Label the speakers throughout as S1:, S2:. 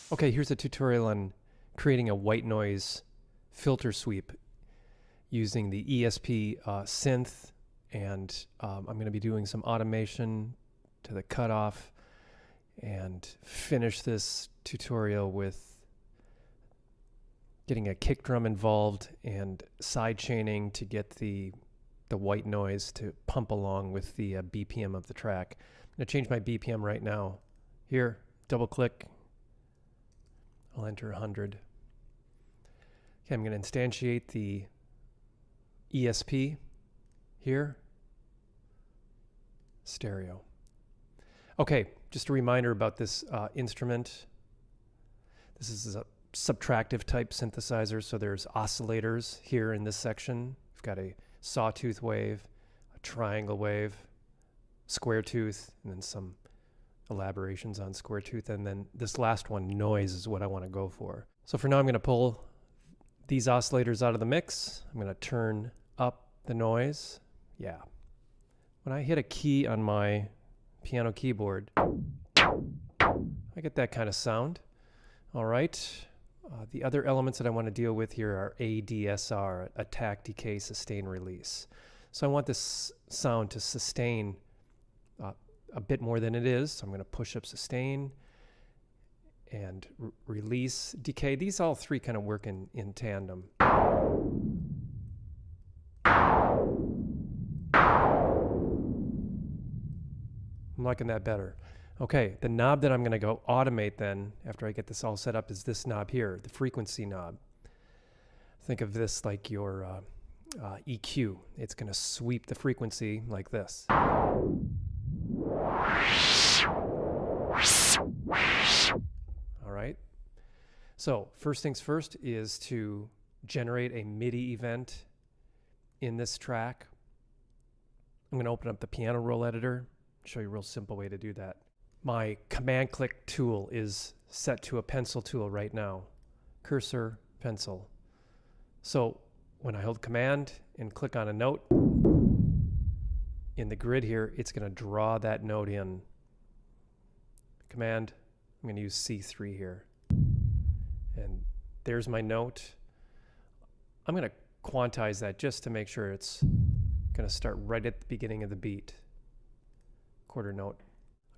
S1: Okay, here's a tutorial on creating a white noise filter sweep using the ESP synth, and I'm going to be doing some automation to the cutoff and finish this tutorial with getting a kick drum involved and side chaining to get the white noise to pump along with the BPM of the track. I'm going to change my BPM right now. Here, double click. I'll enter 100. Okay, I'm going to instantiate the ESP here. Stereo. Okay, just a reminder about this instrument. This is a subtractive type synthesizer, so there's oscillators here in this section. We've got a sawtooth wave, a triangle wave, square tooth, and then some elaborations on square tooth, and then this last one, noise, is what I want to go for. So for now I'm going to pull these oscillators out of the mix. I'm going to turn up the noise. Yeah. When I hit a key on my piano keyboard, I get that kind of sound. All right. The other elements that I want to deal with here are ADSR, attack, decay, sustain, release. So I want this sound to sustain a bit more than it is. So I'm going to push up sustain and release, decay. These all three kind of work in tandem. I'm liking that better. Okay, the knob that I'm going to go automate then, after I get this all set up, is this knob here, the frequency knob. Think of this like your EQ. It's going to sweep the frequency like this. All right. So first things first is to generate a MIDI event in this track. I'm going to open up the piano roll editor, show you a real simple way to do that. My command click tool is set to a pencil tool right now. Cursor, pencil. So when I hold command and click on a note in the grid here, it's going to draw that note in. Command, I'm going to use C3 here. And there's my note. I'm going to quantize that just to make sure it's going to start right at the beginning of the beat. Quarter note.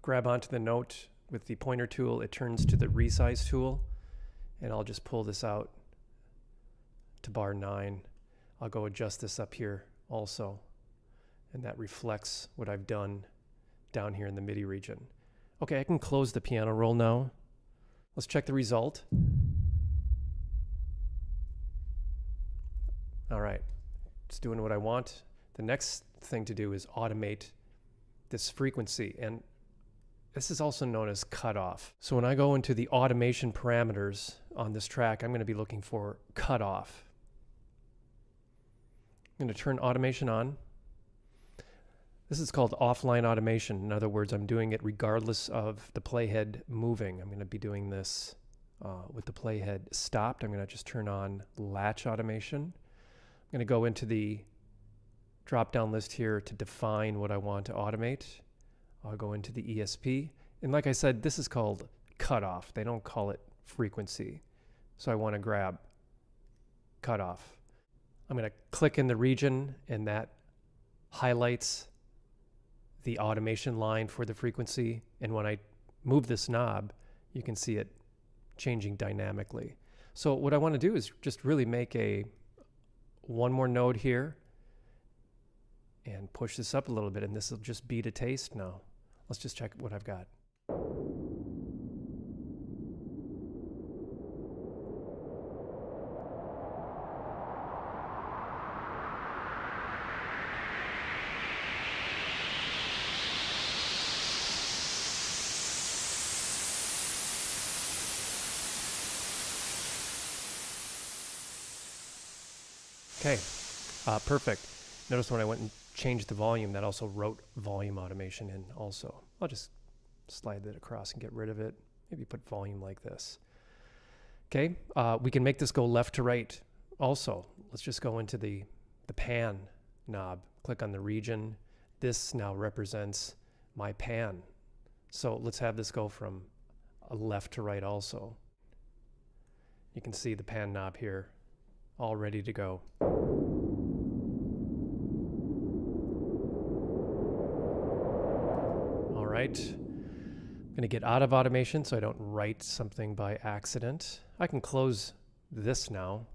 S1: Grab onto the note with the pointer tool. It turns to the resize tool, and I'll just pull this out to bar 9. I'll go adjust this up here also, and that reflects what I've done down here in the MIDI region. Okay, I can close the piano roll now. Let's check the result. All right, it's doing what I want. The next thing to do is automate this frequency, and this is also known as cutoff. So when I go into the automation parameters on this track, I'm going to be looking for cutoff. I'm going to turn automation on. This is called offline automation. In other words, I'm doing it regardless of the playhead moving. I'm going to be doing this with the playhead stopped. I'm going to just turn on latch automation. I'm going to go into the drop-down list here to define what I want to automate. I'll go into the ESP. And like I said, this is called cutoff. They don't call it frequency. So I want to grab cutoff. I'm going to click in the region, and that highlights the automation line for the frequency. And when I move this knob, you can see it changing dynamically. So what I want to do is just really make one more node here and push this up a little bit, and this will just beat a taste now. Let's just check what I've got. Okay, perfect. Notice when I went and changed the volume, that also wrote volume automation in also. I'll just slide that across and get rid of it. Maybe put volume like this. Okay, we can make this go left to right also. Let's just go into the pan knob, click on the region. This now represents my pan. So let's have this go from left to right also. You can see the pan knob here, all ready to go. All right, I'm gonna get out of automation so I don't write something by accident. I can close this now.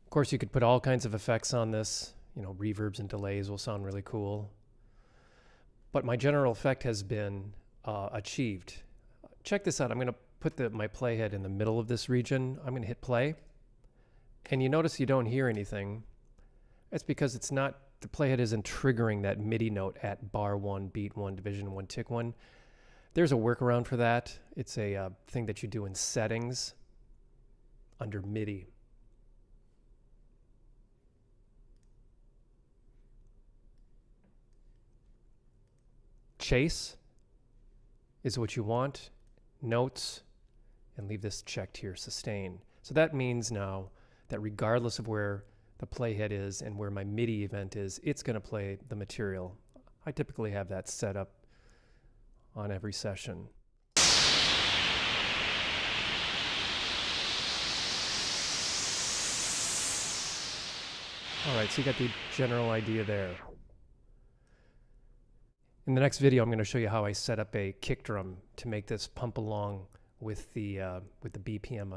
S1: Of course, you could put all kinds of effects on this. You know, reverbs and delays will sound really cool. But my general effect has been achieved. Check this out. I'm going to put my playhead in the middle of this region. I'm going to hit play. And you notice you don't hear anything. That's because it's not, the playhead isn't triggering that MIDI note at bar 1, beat 1, division 1, tick 1. There's a workaround for that. It's a thing that you do in settings under MIDI. Chase is what you want, notes, and leave this checked here, sustain. So that means now that regardless of where the playhead is and where my MIDI event is, it's going to play the material. I typically have that set up on every session. All right, so you got the general idea there. In the next video, I'm going to show you how I set up a kick drum to make this pump along with the BPM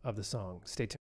S1: of the song. Stay tuned.